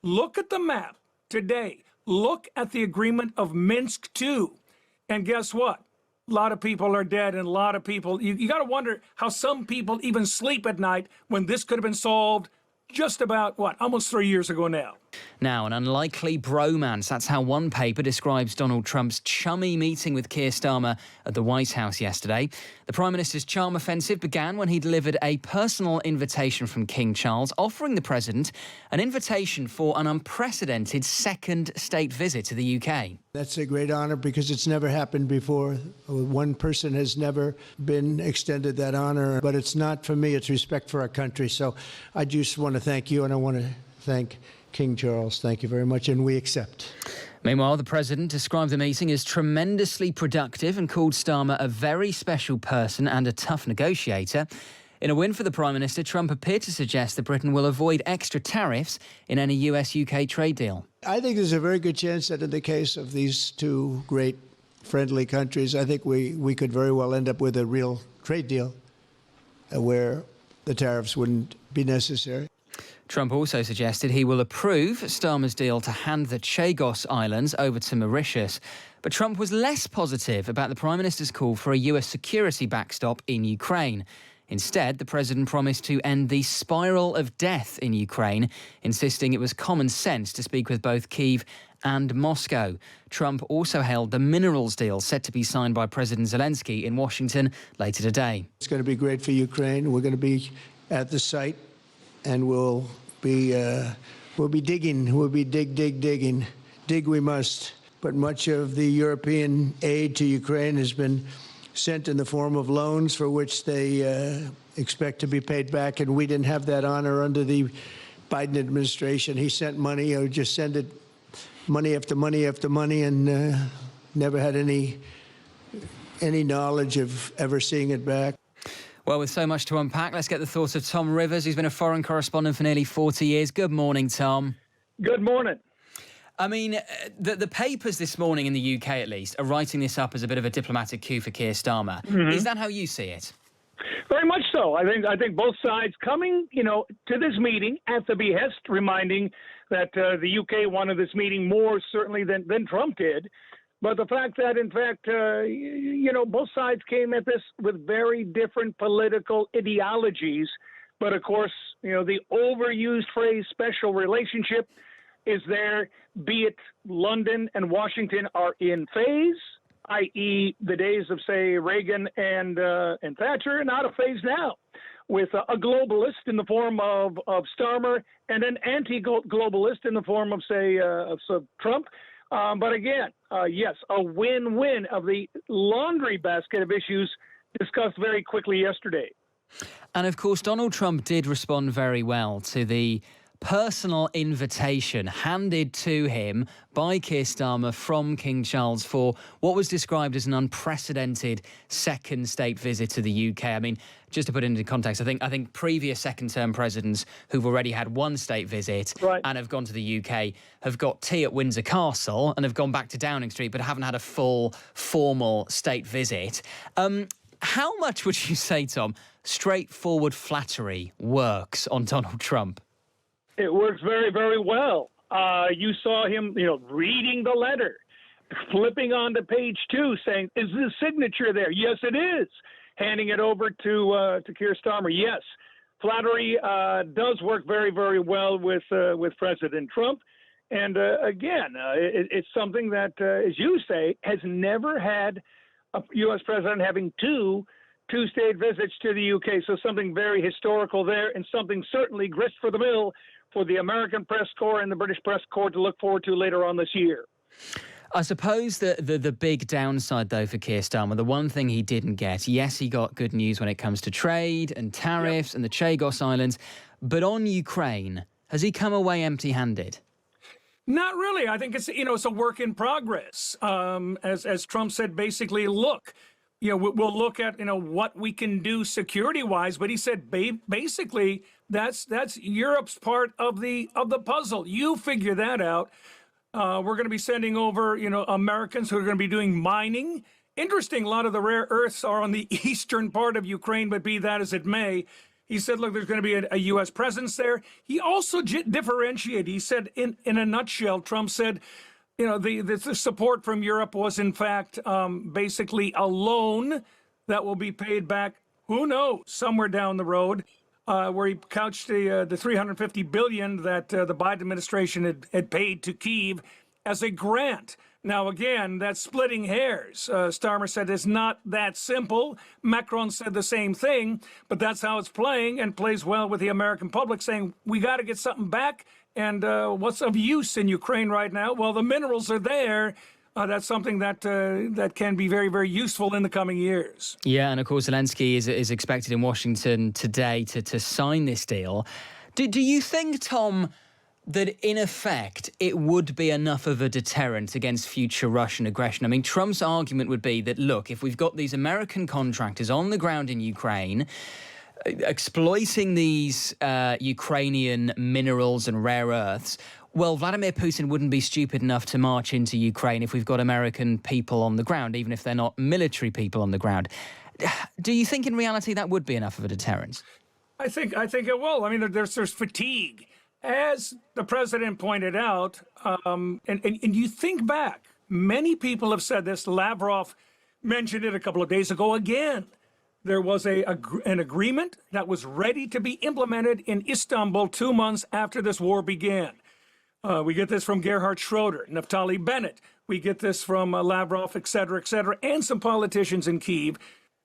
Look at the map today. Look at the agreement of Minsk II. And guess what? A lot of people are dead, and a lot of people, you got to wonder how some people even sleep at night when this could have been solved just about, almost 3 years ago now. Now, an unlikely bromance. That's how one paper describes Donald Trump's chummy meeting with Keir Starmer at the White House yesterday. The Prime Minister's charm offensive began when he delivered a personal invitation from King Charles, offering the President an invitation for an unprecedented second state visit to the UK. That's a great honor because it's never happened before. One person has never been extended that honor, but it's not for me, it's respect for our country. So I just want to thank you, and I want to thank King Charles. Thank you very much, and we accept. Meanwhile, the President described the meeting as tremendously productive and called Starmer a very special person and a tough negotiator. In a win for the Prime Minister, Trump appeared to suggest that Britain will avoid extra tariffs in any US-UK trade deal. I think there's a very good chance that in the case of these two great friendly countries, I think we could very well end up with a real trade deal where the tariffs wouldn't be necessary. Trump also suggested he will approve Starmer's deal to hand the Chagos Islands over to Mauritius. But Trump was less positive about the Prime Minister's call for a US security backstop in Ukraine. Instead, the President promised to end the spiral of death in Ukraine, insisting it was common sense to speak with both Kyiv and Moscow. Trump also hailed the minerals deal set to be signed by President Zelensky in Washington later today. It's going to be great for Ukraine. We're going to be at the site, and we'll be digging. We'll be digging. Dig we must. But much of the European aid to Ukraine has been sent in the form of loans for which they expect to be paid back, and we didn't have that honor under the Biden administration. He sent money, or just sent it, money after money after money, and never had any knowledge of ever seeing it back. Well, with so much to unpack, let's get the thoughts of Tom Rivers, who's been a foreign correspondent for nearly 40 years. Good morning, Tom. Good morning. I mean, the papers this morning in the UK, at least, are writing this up as a bit of a diplomatic coup for Keir Starmer. Mm-hmm. Is that how you see it? Very much so. I think both sides coming, to this meeting at the behest, reminding that the UK wanted this meeting more certainly than Trump did. But the fact that, in fact, both sides came at this with very different political ideologies. But, of course, the overused phrase special relationship is there, be it London and Washington are in phase, i.e. the days of, say, Reagan and Thatcher, not a phase now, with a globalist in the form of Starmer and an anti-globalist in the form of, say, Trump. But again, yes, a win-win of the laundry basket of issues discussed very quickly yesterday. And of course, Donald Trump did respond very well to the personal invitation handed to him by Keir Starmer from King Charles for what was described as an unprecedented second state visit to the UK. I mean, just to put it into context, I think previous second-term presidents who've already had one state visit and have gone to the UK have got tea at Windsor Castle and have gone back to Downing Street, but haven't had a full formal state visit. How much would you say, Tom, straightforward flattery works on Donald Trump? It works very, very well. You saw him, reading the letter, flipping on to page 2, saying, "Is the signature there?" "Yes, it is." Handing it over to Keir Starmer. Yes, flattery does work very, very well with President Trump. And again, it's something that, as you say, has never had a U.S. president having two-state visits to the UK. So something very historical there, and something certainly grist for the mill for the American press corps and the British press corps to look forward to later on this year. I suppose the big downside, though, for Keir Starmer, the one thing he didn't get, yes, he got good news when it comes to trade and tariffs and the Chagos Islands, but on Ukraine, has he come away empty-handed? Not really. I think it's a work in progress. As Trump said, basically, look, we'll look at what we can do security-wise, but he said basically that's Europe's part of the puzzle. You figure that out. We're going to be sending over Americans who are going to be doing mining. Interesting, a lot of the rare earths are on the eastern part of Ukraine, but be that as it may, He said, look, there's going to be a U.S. presence there. He also differentiated. He said, in a nutshell, Trump said, the support from Europe was, in fact, basically a loan that will be paid back, who knows, somewhere down the road, where he couched the $350 billion that the Biden administration had paid to Kyiv as a grant. Now, again, that's splitting hairs. Starmer said it's not that simple. Macron said the same thing, but that's how it's playing and plays well with the American public, saying we got to get something back. And what's of use in Ukraine right now? Well, the minerals are there. That's something that that can be very, very useful in the coming years. Yeah, and of course, Zelensky is expected in Washington today to sign this deal. Do you think, Tom, that in effect it would be enough of a deterrent against future Russian aggression? I mean, Trump's argument would be that, look, if we've got these American contractors on the ground in Ukraine exploiting these Ukrainian minerals and rare earths, well, Vladimir Putin wouldn't be stupid enough to march into Ukraine if we've got American people on the ground, even if they're not military people on the ground. Do you think in reality that would be enough of a deterrent? I think it will. I mean, there's fatigue. As the president pointed out, and you think back, many people have said this. Lavrov mentioned it a couple of days ago again. There was an agreement that was ready to be implemented in Istanbul 2 months after this war began. We get this from Gerhard Schroeder, Naftali Bennett. We get this from Lavrov, et cetera, and some politicians in Kyiv.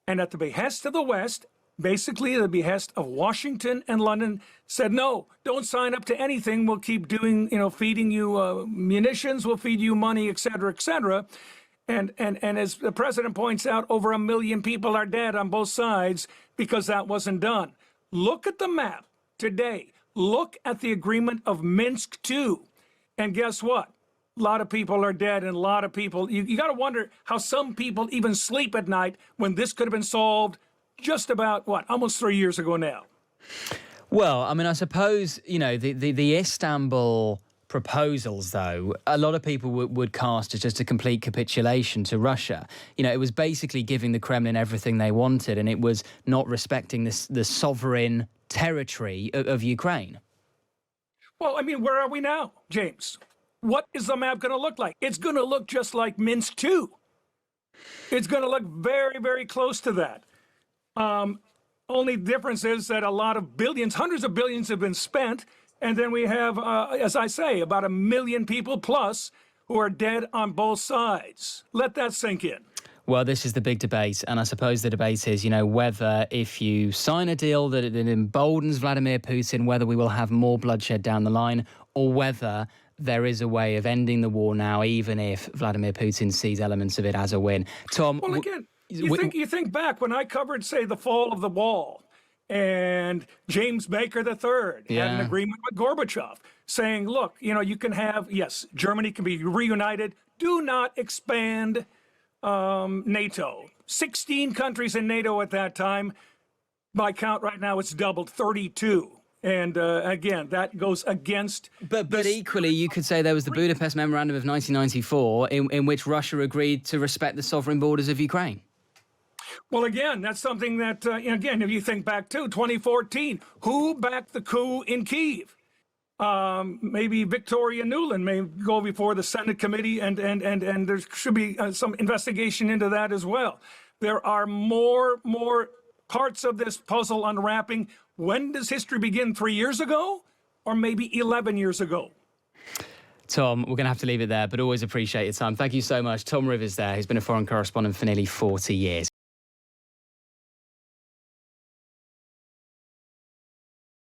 And at the behest of the West, basically the behest of Washington and London, said, no, don't sign up to anything. We'll keep doing, feeding you munitions, we'll feed you money, et cetera, et cetera. And as the president points out, over 1 million people are dead on both sides because that wasn't done. Look at the map today. Look at the agreement of Minsk II. And guess what? A lot of people are dead, and a lot of people, you got to wonder how some people even sleep at night when this could have been solved just about, almost 3 years ago now. Well, I mean, I suppose, the Istanbul proposals, though, a lot of people would cast as just a complete capitulation to Russia. It was basically giving the Kremlin everything they wanted, and it was not respecting the sovereign territory of Ukraine. Well, I mean, where are we now, James? What is the map going to look like? It's going to look just like Minsk II. It's going to look very, very close to that. Only difference is that a lot of billions, hundreds of billions have been spent. And then we have, as I say, about 1 million people plus who are dead on both sides. Let that sink in. Well, this is the big debate. And I suppose the debate is, whether if you sign a deal that it emboldens Vladimir Putin, whether we will have more bloodshed down the line, or whether there is a way of ending the war now, even if Vladimir Putin sees elements of it as a win. Tom, well, again, you think back when I covered, say, the fall of the wall, and James Baker III had an agreement with Gorbachev saying, look, you can have, yes, Germany can be reunited. Do not expand NATO. 16 countries in NATO at that time. By count right now, it's doubled, 32. And again, that goes against... But equally, you could say there was the Budapest Memorandum of 1994 in which Russia agreed to respect the sovereign borders of Ukraine. Well, again, that's something that, again, if you think back to 2014, who backed the coup in Kyiv? Maybe Victoria Nuland may go before the Senate committee, and there should be some investigation into that as well. There are more parts of this puzzle unwrapping. When does history begin? 3 years ago, or maybe 11 years ago? Tom, we're going to have to leave it there, but always appreciate your time. Thank you so much. Tom Rivers there, who's been a foreign correspondent for nearly 40 years.